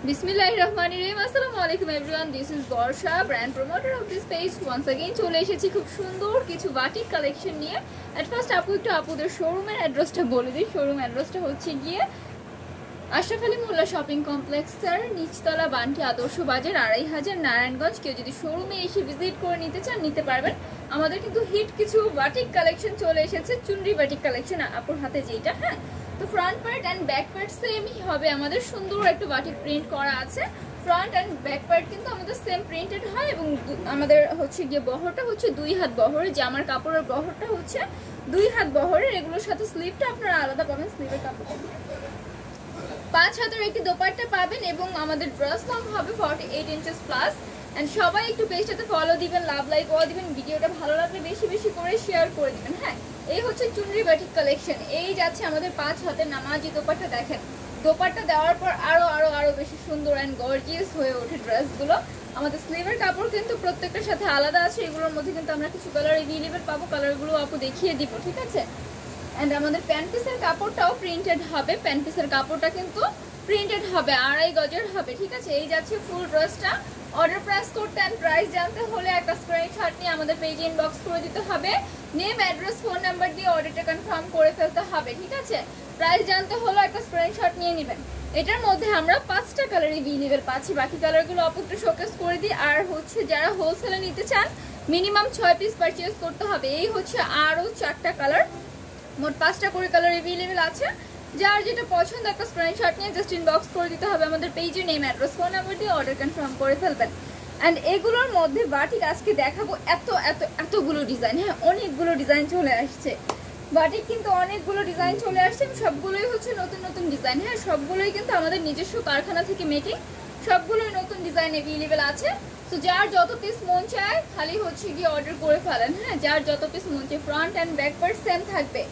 Bismillahirrahmanirrahim. Assalamualaikum everyone. This is Borsha, brand promoter of this page. Once again চলে এসেছি খুব সুন্দর কিছু বাটিক কালেকশন নিয়ে। At first আপুদের শোরুমের অ্যাড্রেসটা বলে দিই। শোরুম অ্যাড্রেসটা হচ্ছে গিয়ে আশরাফ আলী মোল্লা শপিং কমপ্লেক্সের নিচতলা বান্টি আদর্শ বাজার ২৫০০ নারায়ণগঞ্জ। কেউ যদি শোরুমে এসে ভিজিট করে নিতে চান নিতে পারবেন। আমাদের কিন্তু হিট কিছু বাটিক কালেকশন চলে এসেছে, চুনরি বাটিক কালেকশন আপুর হাতে যেটা। হ্যাঁ, তো front part and back part সেমই হবে। আমাদের সুন্দর একটা বাটিক প্রিন্ট করা আছে। ফ্রন্ট অ্যান্ড ব্যাক পার্ট কিন্তু আমাদের সেম প্রিন্টেড হয় এবং আমাদের হচ্ছে গিয়ে বহরটা হচ্ছে 2 হাত বহরের। জামার কাপড়ের বহরটা হচ্ছে 2 হাত বহরের। এগুলোর সাথে স্লিভটা আপনারা আলাদা পাবেন। স্লিভের কাপড় 5 হাতের একটি দোপাট্টা পাবেন এবং আমাদের ড্রেস লং হবে 48 ইঞ্চেস প্লাস। এন্ড সবাই একটু পেজটাতে ফলো দিবেন, লাভ লাইক ও দিবেন। ভিডিওটা ভালো লাগলে বেশি বেশি করে শেয়ার করে দিবেন। হ্যাঁ, এই হচ্ছে চুনরি বাটিক কালেকশন। এই যাচ্ছে আমাদের 5 হাতের নামাজি দোপাট্টা। দেখেন দোপাট্টা দেওয়ার পর আরো বেশি সুন্দর এন্ড গর্জিয়াস হয়ে ওঠে ড্রেসগুলো। আমাদের স্লিভের কাপড় কিন্তু প্রত্যেকটার সাথে আলাদা আছে। এগুলোর মধ্যে কিন্তু আমরা কিছু কালার এভেলেবল পাবো। কালারগুলো আপু দেখিয়ে দিব, ঠিক আছে। এন্ড আমাদের প্যান্ট পিসের কাপড়টাও প্রিন্টেড হবে। প্যান্ট পিসের কাপড়টা কিন্তু প্রিন্টেড হবে, 2.5 গজের হবে, ঠিক আছে। এই যাচ্ছে ফুল ড্রেসটা। অর্ডার প্রেস করতে এন্ড প্রাইস জানতে হলে একটা স্ক্রিনশট নিয়ে আমাদের পেজে ইনবক্স করে দিতে হবে। নেম, অ্যাড্রেস, ফোন নাম্বার দিয়ে অর্ডারটা কনফার্ম করে ফেলতে হবে, ঠিক আছে। প্রাইস জানতে হলে একটা স্ক্রিনশট নিয়ে নেবেন। এটার মধ্যে আমরা 5টা কালার এভেলেবল পাচ্ছি। বাকি কালারগুলো আপু একটু শোকেস করে দিই। আর হচ্ছে যারা হোলসেলে নিতে চান মিনিমাম 6 পিস পারচেজ করতে হবে। এই হচ্ছে আরো 4টা কালার, মোট 5টা করে কালার এভেলেবল আছে। যার যেটা পছন্দ একটা স্ক্রিনশট নিয়ে জাস্ট ইনবক্স করে দিতে হবে। আমাদের পেজে নেম, অ্যাড্রেস, ফোন নাম্বার দিয়ে অর্ডার কনফার্ম করে ফেলবেন। এন্ড এগুলোর মধ্যে বাটিক আজকে দেখাবো এতগুলো ডিজাইন। হ্যাঁ, অনেকগুলো ডিজাইন চলে আসছে। বাটিক কিন্তু অনেকগুলো ডিজাইন চলে আসছে। সবগুলোই হচ্ছে নতুন নতুন ডিজাইন। হ্যাঁ, সবগুলোই কিন্তু আমাদের নিজস্ব কারখানা থেকে মেকিং। সবগুলোই নতুন ডিজাইন এভেলেবল আছে। তো যার যত পিস মন চায় খালি হচ্ছে গিয়ে অর্ডার করে ফেলেন। হ্যাঁ, যার যত পিস মন চায়। Front and back part same থাকবে।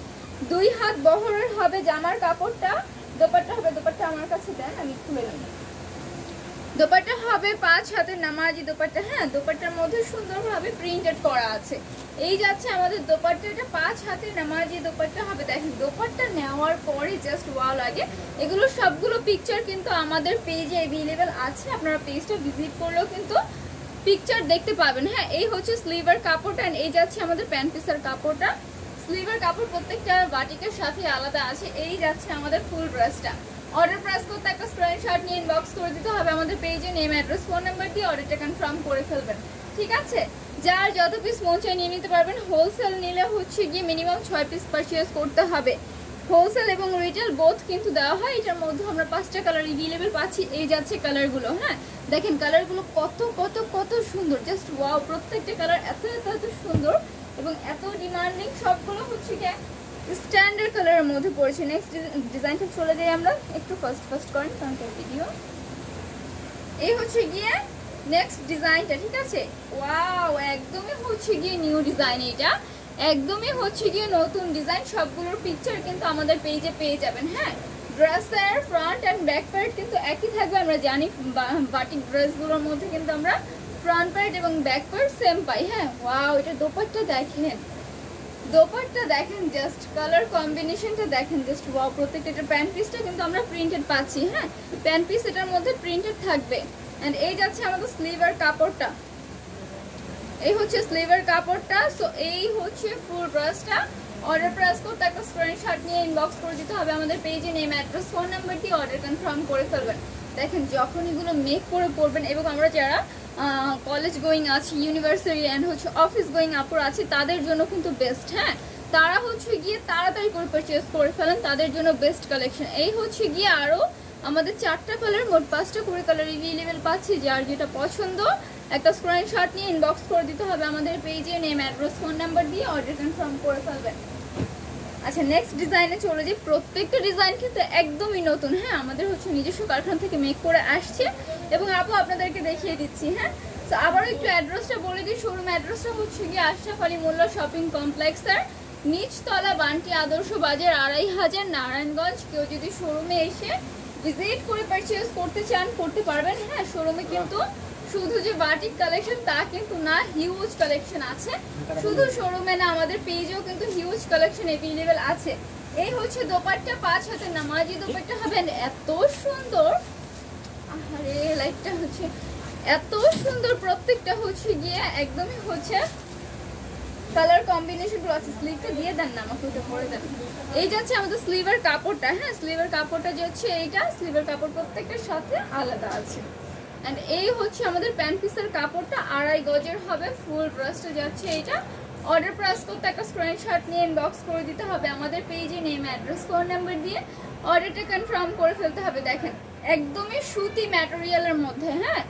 2 হাত বহরের হবে জামার কাপড়টা। দোপাট্টা হবে, দোপাট্টা আমার কাছে দেন, আমি খুলে নিই। দোপাট্টা হবে 5 হাতের নামাজি দোপাট্টা। হ্যাঁ, দোপাট্টার মধ্যে সুন্দরভাবে প্রিন্টেড করা আছে। এই যাচ্ছে আমাদের দোপাট্টা। এটা 5 হাতের নামাজি দোপাট্টা হবে। দেখেন দোপাট্টা নেওয়ার পরে জাস্ট ওয়াও লাগে। এগুলো সবগুলো পিকচার কিন্তু আমাদের পেজে অ্যাভেলেবল আছে। আপনারা পেজটা ভিজিট করলেও কিন্তু পিকচার দেখতে পাবেন। হ্যাঁ, এই হচ্ছে স্লিভের কাপড়টা। এই যাচ্ছে আমাদের প্যান্ট পিসের কাপড়টা। স্লিভের কাপড় প্রত্যেকটা বাটিকের সাথে আলাদা আছে। এই যাচ্ছে আমাদের ফুল ড্রেসটা। অর্ডার প্রেস করতে একটা স্ক্রিনশট নিয়ে ইনবক্স করে দিতে হবে। আমাদের পেজে নেম, অ্যাড্রেস, ফোন নাম্বার দিয়ে অর্ডারটা কনফার্ম করে ফেলবেন, ঠিক আছে। যার যত পিস মন চাই নিয়ে নিতে পারবেন। হোলসেল নিলে হচ্ছে গিয়ে মিনিমাম 6 পিস পারচেজ করতে হবে। হোলসেল এবং রিটেল বোথ কিন্তু দেওয়া হয়। এটার মধ্যে আমরা 5টা কালার এভেলেবল পাচ্ছি। এই যাচ্ছে কালারগুলো। হ্যাঁ, দেখেন কালারগুলো কত সুন্দর, জাস্ট ওয়াও। প্রত্যেকটা কালার এত সুন্দর এবং এত ডিমান্ডিং। সবগুলো হচ্ছে গিয়ে স্ট্যান্ডার্ড কালারের মধ্যে পড়েছে। নেক্সট ডিজাইনটা চলে যাই আমরা। একটু ফার্স্ট করেন কারণ ভিডিও। এই হচ্ছে গিয়ে নেক্সট ডিজাইনটা, ঠিক আছে। ওয়াও, একদমই হচ্ছে গিয়ে নিউ ডিজাইন। এটা একদমই হচ্ছে গিয়ে নতুন ডিজাইন। সবগুলোর পিকচার কিন্তু আমাদের পেজে পেয়ে যাবেন। হ্যাঁ, ড্রেসের ফ্রন্ট অ্যান্ড ব্যাক পার্ট কিন্তু একই থাকবে। আমরা জানি বাটিক ড্রেসগুলোর মধ্যে কিন্তু আমরা ফ্রন্ট পার্ট এবং ব্যাক পার্ট সেম পাই। হ্যাঁ, ওয়াও, এটা দোপাট্টা দেখেন, দোপাট্টা দেখেন, জাস্ট কালার কম্বিনেশনটা দেখেন, জাস্ট ওয়াও। প্রত্যেকটা প্যান্ট পিসটা কিন্তু আমরা প্রিন্টেড পাচ্ছি। হ্যাঁ, প্যান্ট পিস এটার মধ্যে প্রিন্টেড থাকবে। এন্ড এই যাচ্ছে আমাদের স্লিভের কাপড়টা। এই হচ্ছে স্লিভের কাপড়টা। সো এই হচ্ছে ফুল ড্রেসটা। অর্ডার প্রেস করতে একটা স্ক্রিনশট নিয়ে ইনবক্স করে দিতে হবে। আমাদের পেজে নেম, অ্যাড্রেস, ফোন নাম্বার দিয়ে অর্ডার কনফার্ম করে ফেলবেন। দেখেন যখন এগুলো মেক করে পরবেন এবং আমরা যারা কলেজ গোয়িং আছে, ইউনিভার্সিটি অ্যান্ড হচ্ছে অফিস গোয়িং আপুর আছে তাদের জন্য কিন্তু বেস্ট। হ্যাঁ, তারা হচ্ছে গিয়ে তাড়াতাড়ি করে পারচেজ করে ফেলেন, তাদের জন্য বেস্ট কালেকশন। এই হচ্ছে গিয়ে আরও আমাদের 4টা কালার, মোট 5টা করে কালার এভেলেবল পাচ্ছি। যার যেটা পছন্দ একটা স্ক্রিনশট নিয়ে ইনবক্স করে দিতে হবে। আমাদের পেজে নেম, অ্যাড্রেস, ফোন নাম্বার দিয়ে অর্ডার কনফার্ম করে ফেলবেন। আচ্ছা, নেক্সট ডিজাইনে চলে যাই। প্রত্যেকটা ডিজাইন কিন্তু একদমই নতুন। হ্যাঁ, আমাদের হচ্ছে নিজস্ব কারখানা থেকে মেক করে আসছে এবং আপু আপনাদেরকে দেখিয়ে দিচ্ছি। হ্যাঁ, তো আবারও একটু অ্যাড্রেসটা বলে দিই। শোরুম অ্যাড্রেসটা হচ্ছে গিয়ে আশরাফ আলী মোল্লা শপিং কমপ্লেক্সের নিচতলা বান্টি আদর্শ বাজার ২৫০০ নারায়ণগঞ্জ। কেউ যদি শোরুমে এসে ভিজিট করে পারচেজ করতে চান করতে পারবেন। হ্যাঁ, শোরুমে কিন্তু শুধু যে বাটিক কালেকশন তা কিন্তু না, হিউজ কালেকশন আছে। শুধু শোরুমে না, আমাদের পেজেও কিন্তু হিউজ কালেকশন अवेलेबल আছে। এই হচ্ছে দোপাট্টা, 5 হাতের নামাজি দোপাট্টা হবে এত সুন্দর। আরে লাইটটা হচ্ছে এত সুন্দর, প্রত্যেকটা হচ্ছে গিয়ে একদমই হচ্ছে কালার কম্বিনেশন গুলো আছে। স্লিভটা দিয়ে দেন না আমাকে, ওটা পরে দেন। এই যাচ্ছে আমাদের স্লিভের কাপড়টা, হ্যাঁ স্লিভের কাপড়টা যাচ্ছে এইটা, স্লিভের কাপড় প্রত্যেকটার সাথে আলাদা আছে। এন্ড এই হচ্ছে আমাদের প্যান্ট পিসের কাপড়টা, 2.5 গজের হবে, ফুল ড্রেসটা যাচ্ছে এইটা। অর্ডার প্রেস করতে একটা স্ক্রিনশট নিয়ে ইনবক্স করে দিতে হবে আমাদের পেজে, নেম অ্যাড্রেস ফোন নাম্বার দিয়ে অর্ডারটা কনফার্ম করে ফেলতে হবে। দেখেন একদমই সুতি ম্যাটেরিয়ালের মধ্যে, হ্যাঁ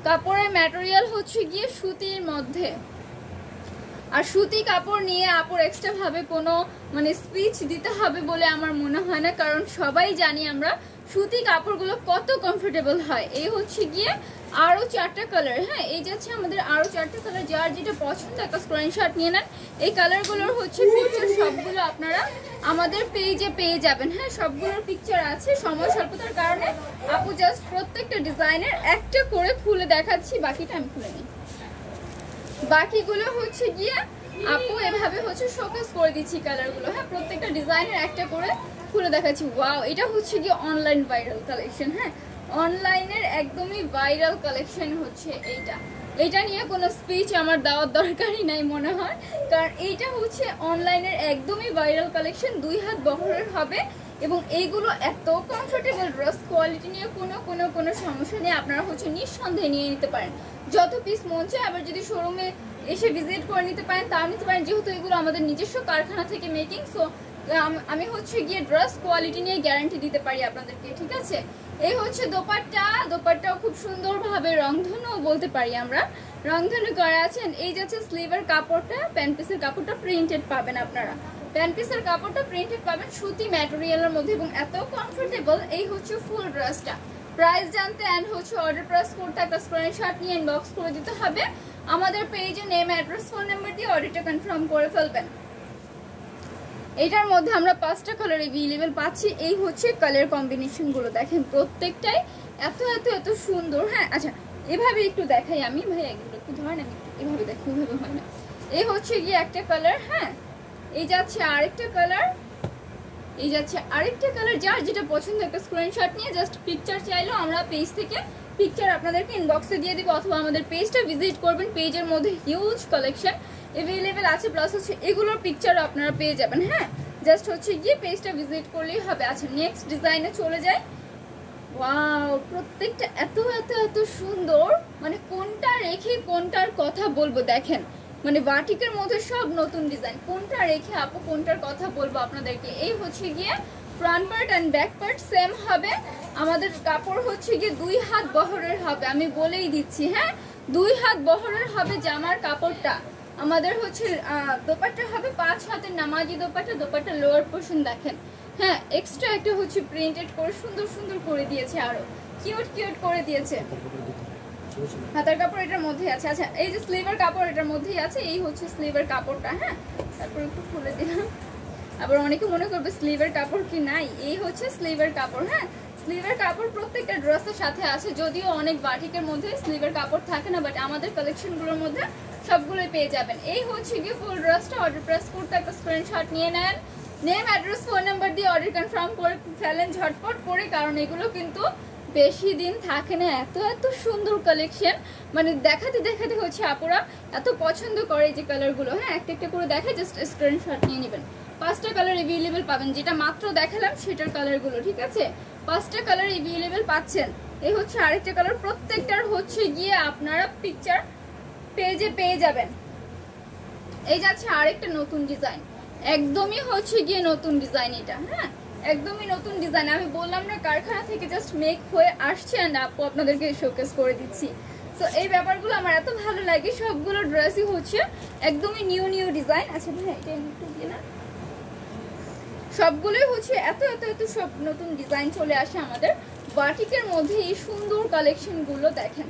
কাপড়ের ম্যাটেরিয়াল হচ্ছে গিয়ে সুতির মধ্যে। আর সুতি কাপড় নিয়ে আপুর এক্সট্রা ভাবে কোনো মানে স্পিচ দিতে হবে বলে আমার মনে হয় না, কারণ সবাই জানি আমরা সুতি কাপড়গুলো কত কমফোর্টেবল হয়। এই হচ্ছে গিয়ে আরো 4টা কালার, হ্যাঁ এই যাচ্ছে আমাদের আরো 4টা কালার। যার যেটা পছন্দ একটা স্ক্রিনশট নিয়ে নেন। এই কালারগুলোর হচ্ছে পিকচার সবগুলো আপনারা আমাদের পেজে পেয়ে যাবেন, হ্যাঁ সবগুলোর পিকচার আছে। সময় স্বল্পতার কারণে আপু জাস্ট প্রত্যেকটা ডিজাইনের একটা করে খুলে দেখাচ্ছি, বাকিটা আমি খুলে নিই। বাকিগুলো হচ্ছে গিয়ে আপু এভাবে হচ্ছে শোকেস করে দিচ্ছি কালারগুলো, হ্যাঁ প্রত্যেকটা ডিজাইনের একটা করে খুলে দেখাচ্ছি। ওয়াও, এটা হচ্ছে গিয়ে অনলাইন ভাইরাল কালেকশন, হ্যাঁ অনলাইনের একদমই ভাইরাল কালেকশন হচ্ছে এইটা। এটা নিয়ে কোনো স্পিচ আমার দেওয়ার দরকারই নাই মনে হয়, কারণ এইটা হচ্ছে অনলাইনের একদমই ভাইরাল কালেকশন। 2 হাত বহরের হবে এবং এইগুলো এত কমফোর্টেবল, ড্রেস কোয়ালিটি নিয়ে কোনো সমস্যা নেই। আপনারা হচ্ছে নিঃসন্দেহে নিয়ে নিতে পারেন যত পিস মন চায়। আবার যদি শোরুমে এসে ভিজিট করে নিতে পারেন তাও নিতে পারেন, যেহেতু এগুলো আমাদের নিজস্ব কারখানা থেকে মেকিং। সো আমি হচ্ছে গিয়ে ড্রেস কোয়ালিটি নিয়ে গ্যারান্টি দিতে পারি আপনাদেরকে, ঠিক আছে। এই হচ্ছে দোপাট্টা, দোপাট্টাও খুব সুন্দরভাবে রংধনু বলতে পারি আমরা, রংধনু করা আছেন। এই যাচ্ছে স্লিভের কাপড়টা, প্যান্ট পিসের কাপড়টা প্রিন্টেড পাবেন আপনারা, প্যান্ট পিসের কাপড়টা প্রিন্টেড পাবেন সুতি ম্যাটেরিয়ালের মধ্যে এবং এত কমফোর্টেবল। এই হচ্ছে ফুল ড্রেসটা। প্রাইস জানতে এন্ড হচ্ছে অর্ডার প্রেস করতে একটা স্ক্রিনশট নিয়ে ইনবক্স করে দিতে হবে আমাদের পেজে, নেম অ্যাড্রেস ফোন নাম্বার দিয়ে অর্ডারটা কনফার্ম করে ফেলবেন। এটার মধ্যে আমরা 5টা কালার অ্যাভেলেবল পাচ্ছি। এই হচ্ছে কালার কম্বিনেশন গুলো, দেখেন প্রত্যেকটাই এত এত এত সুন্দর। হ্যাঁ আচ্ছা এভাবে একটু দেখাই আমি, ভাই এগুলো একটু ধরেন, আমি এভাবে দেখি, এভাবে হয় না। এই হচ্ছে গিয়ে একটা কালার, হ্যাঁ এই যাচ্ছে আরেকটা কালার, এই যাচ্ছে আরেকটা কালার। যার যেটা পছন্দ একটা স্ক্রিনশট নিয়ে জাস্ট পিকচার চাইলেও আমরা পেজ থেকে পিকচার আপনাদেরকে ইনবক্সে দিয়ে দিব, অথবা আমাদের পেজটা ভিজিট করবেন। পেজের মধ্যে হিউজ কালেকশন অ্যাভেলেবেল আছে, প্লাস হচ্ছে এগুলোর পিকচারও আপনারা পেয়ে যাবেন, হ্যাঁ জাস্ট হচ্ছে গিয়ে পেজটা ভিজিট করলেই হবে। আচ্ছা নেক্সট ডিজাইনে চলে যাই। ওয়াও, প্রত্যেকটা এত এত এত সুন্দর, মানে কোনটা রেখে কোনটার কথা বলবো দেখেন, মানে বাটিকের মধ্যে সব নতুন ডিজাইন, কোনটা রেখে আপু কোনটার কথা বলবো আপনাদেরকে। এই হচ্ছে গিয়ে front part and back part same হবে। আমাদের কাপড় হচ্ছে গিয়ে 2 হাত বহরের হবে, আমি বলেই দিচ্ছি, হ্যাঁ 2 হাত বহরের হবে জামার কাপড়টা। আমাদের হচ্ছে দোপাট্টা হবে 5 হাতের নামাজি দোপাট্টা। দোপাট্টা লোয়ার পোর্শন দেখেন, হ্যাঁ এক্সট্রা একটা হচ্ছে প্রিন্টেড করে সুন্দর সুন্দর করে দিয়েছে, আরো কিউট কিউট করে দিয়েছে। হাতার কাপড় এটার মধ্যে আছে। আচ্ছা এই যে স্লিভের কাপড় এটার মধ্যেই আছে। এই হচ্ছে স্লিভের কাপড়টা, হ্যাঁ তারপর একটু খুলে দিলাম, আবার অনেকে মনে করবে স্লিভের কাপড় কি নাই। এই হচ্ছে স্লিভের কাপড়, হ্যাঁ স্লিভের কাপড় প্রত্যেকটা ড্রেসের সাথে আছে, যদিও অনেক বাটিকের মধ্যে স্লিভের কাপড় থাকে না, বাট আমাদের কালেকশনগুলোর মধ্যে সবগুলোই পেয়ে যাবেন। এই হচ্ছে গিয়ে ফুল ড্রেসটা। অর্ডার প্রেস করতে একটা স্ক্রিনশট নিয়ে নেন, নেম অ্যাড্রেস ফোন নাম্বার দিয়ে অর্ডার কনফার্ম করে ফেলেন ঝটপট করে, কারণ এগুলো কিন্তু বেশি দিন থাকে না। এত এত সুন্দর কালেকশন, মানে দেখাতে দেখাতে হচ্ছে আপুরা এত পছন্দ করে যে কালারগুলো, হ্যাঁ একটা একটা করে দেখে জাস্ট স্ক্রিনশট নিয়ে নেবেন। 5টা কালার অ্যাভেলেবেল পাবেন, যেটা মাত্র দেখালাম সেটার কালারগুলো, ঠিক আছে 5টা কালার অ্যাভেলেবেল পাচ্ছেন। এই হচ্ছে আরেকটা কালার, প্রত্যেকটার হচ্ছে গিয়ে আপনারা পিকচার পেজে পেয়ে যাবেন। এই যাচ্ছে আরেকটা নতুন ডিজাইন, একদমই হচ্ছে গিয়ে নতুন ডিজাইন এটা, হ্যাঁ একদমই নতুন ডিজাইন। আমি বললাম না কারখানা থেকে জাস্ট মেক হয়ে আসছে এন্ড আপু আপনাদেরকে শোকেস করে দিচ্ছি। তো এই ব্যাপারগুলো আমার এত ভালো লাগে, সবগুলো ড্রেসই হচ্ছে একদমই নিউ নিউ ডিজাইন। আচ্ছা ভাই এটা একটু দিয়ে না, সবগুলোই হচ্ছে এত এত এত সব নতুন ডিজাইন চলে আসে আমাদের বাটিকের মধ্যে। এই সুন্দর কালেকশনগুলো দেখেন,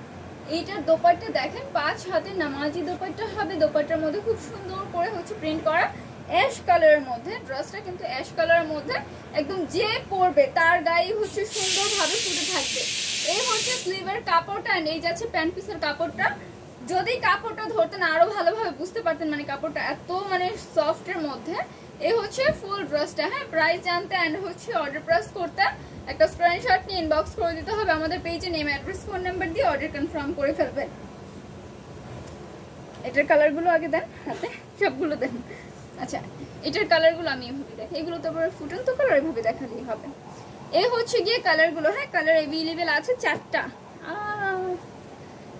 এইটার দোপাট্টা দেখেন 5 হাতের নামাজি দোপাট্টা হবে। দোপাট্টার মধ্যে খুব সুন্দর করে হচ্ছে প্রিন্ট করা অ্যাশ কালারের মধ্যে, ড্রেসটা কিন্তু অ্যাশ কালারের মধ্যে, একদম যে পরবে তার গায়ে হচ্ছে সুন্দরভাবে ফুটে থাকবে। এই হচ্ছে স্লিভের কাপড়টা এন্ড এই যাচ্ছে প্যান্ট পিসের কাপড়টা। যদি কাপড়টা ধরতেন আরো ভালোভাবে বুঝতে পারতেন, মানে কাপড়টা এত মানে সফটের মধ্যে। এই হচ্ছে ফুল ড্রেসটা। হ্যাঁ, প্রাইস জানতে এন্ড হচ্ছে অর্ডার প্রেস করতে একটা স্ক্রিনশট নিয়ে ইনবক্স করে দিতে হবে আমাদের পেজে, নেম অ্যাড্রেস ফোন নাম্বার দিয়ে অর্ডার কনফার্ম করে ফেলবেন। এটার কালারগুলো আগে দেন, হাতে সবগুলো দেন। আচ্ছা, এটার কালারগুলো আমি এভাবে দেখি, এগুলো তো আবার ফুটন্ত কালার, এভাবে দেখালেই হবে। এই হচ্ছে গিয়ে কালারগুলো। হ্যাঁ, কালার অ্যাভেলেবেল আছে 4টা,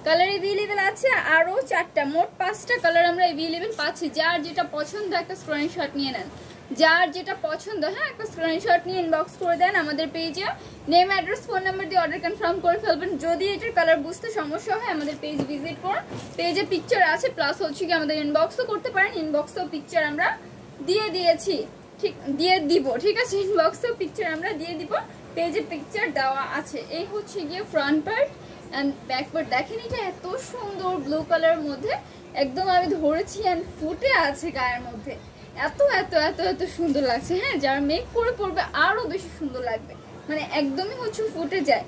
কালার অ্যাভেলেবেল আছে আরও 4টা, মোট 5টা কালার আমরা অ্যাভেলেবেল পাচ্ছি। যার যেটা পছন্দ একটা স্ক্রিনশট নিয়ে নেন, যার যেটা পছন্দ হ্যাঁ একটা স্ক্রিনশট নিয়ে ইনবক্স করে দেন আমাদের পেজে, নেম অ্যাড্রেস ফোন নাম্বার দিয়ে অর্ডার কনফার্ম করে ফেলবেন। যদি এটার কালার বুঝতে সমস্যা হয় আমাদের পেজ ভিজিট করুন, পেজে পিকচার আছে, প্লাস হচ্ছে কি আমাদের ইনবক্সও করতে পারেন, ইনবক্সেও পিকচার আমরা দিয়ে দিয়েছি, ঠিক দিয়ে দিব, ঠিক আছে, ইনবক্সেও পিকচার আমরা দিয়ে দিব, পেজে পিকচার দেওয়া আছে। এই হচ্ছে গিয়ে front part and back part. দেখেন এটা এত সুন্দর ব্লু কালারের মধ্যে, একদম আমি ধরেছি অ্যান্ড ফুটে আছে গায়ের মধ্যে, এত এত এত এত সুন্দর লাগছে। হ্যাঁ, যারা মেক করে পরবে আরো বেশি সুন্দর লাগবে, মানে একদমই হচ্ছে ফুটে যায়।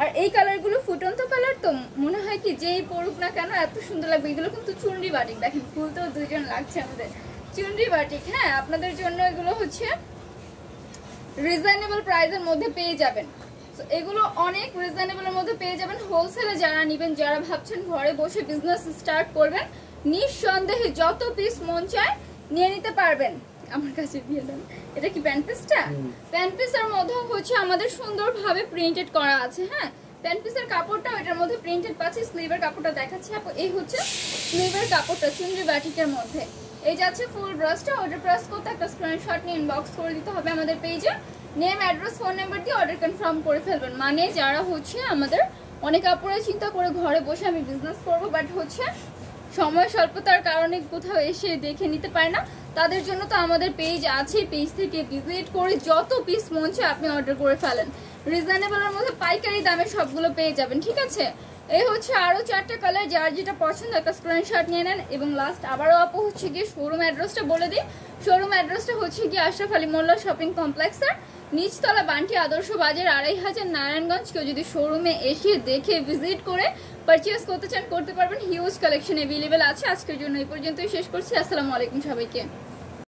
আর এই কালারগুলো ফুটন্ত কালার, তো মনে হয় কি যেই পরুক না কেন এত সুন্দর লাগবে। এগুলো কিন্তু চুনরি বাটিক, দেখেন ফুলতেও দুজন লাগছে আমাদের, চুনরি বাটিক। হ্যাঁ, আপনাদের জন্য এগুলো হচ্ছে রিজনেবল প্রাইসের মধ্যে পেয়ে যাবেন। এগুলো অনেক রিজনেবলের মধ্যে পেয়ে যাবেন। হোলসেলে যারা নেবেন, যারা ভাবছেন ঘরে বসে বিজনেস স্টার্ট করবেন, নিঃসন্দেহে যত পিস মন চায় নিয়ে নিতে পারবেন। আমার কাছে দিয়ে দেন। এটা কি প্যান্ট পিসটা? প্যান্ট পিসের মধ্যে হচ্ছে আমাদের সুন্দরভাবে প্রিন্টেড করা আছে। হ্যাঁ, প্যান্ট পিসের কাপড়টা এটার মধ্যে প্রিন্টেড পাচ্ছি। স্লিভের কাপড়টা দেখাচ্ছি আপু, এই হচ্ছে স্লিভের কাপড়টা চুনরি বাটিকের মধ্যে। এই যাচ্ছে ফুল ড্রেসটা। অর্ডার প্রেস করতে একটা স্ক্রিনশট নিয়ে ইনবক্স করে দিতে হবে আমাদের পেজে, নেম অ্যাড্রেস ফোন নাম্বার দিয়ে অর্ডার কনফার্ম করে ফেলবেন। মানে যারা হচ্ছে আমাদের অনেক আপুরা চিন্তা করে ঘরে বসে আমি বিজনেস করবো, বাট হচ্ছে সময় স্বল্পতার কারণে কোথাও এসে দেখে নিতে পারে না, তাদের জন্য তো আমাদের পেজ আছে, পেজ থেকে ভিজিট করে যত পিস মন চায় আপনি অর্ডার করে ফেলেন। রিজনেবলের মধ্যে পাইকারি দামে সবগুলো পেয়ে যাবেন, ঠিক আছে। এই হচ্ছে আরও 4টা কালার, যার যেটা পছন্দ একটা স্ক্রিনশট নিয়ে নেন। এবং লাস্ট আবারও আপু হচ্ছে গিয়ে শোরুম অ্যাড্রেসটা বলে দিই। শোরুম অ্যাড্রেসটা হচ্ছে গিয়ে আশরাফ আলী মোল্লা শপিং কমপ্লেক্সের নিচতলা, বান্টি আদর্শ বাজার, 2500 নারায়ণগঞ্জ। কেউ যদি শোরুমে এসে দেখে ভিজিট করে পারচেস করতে চান করতে পারবেন। হিউজ কালেকশন অ্যাভেলেবেল আছে। আজকের জন্য এই পর্যন্তই শেষ করছি। আসসালামু আলাইকুম সবাইকে।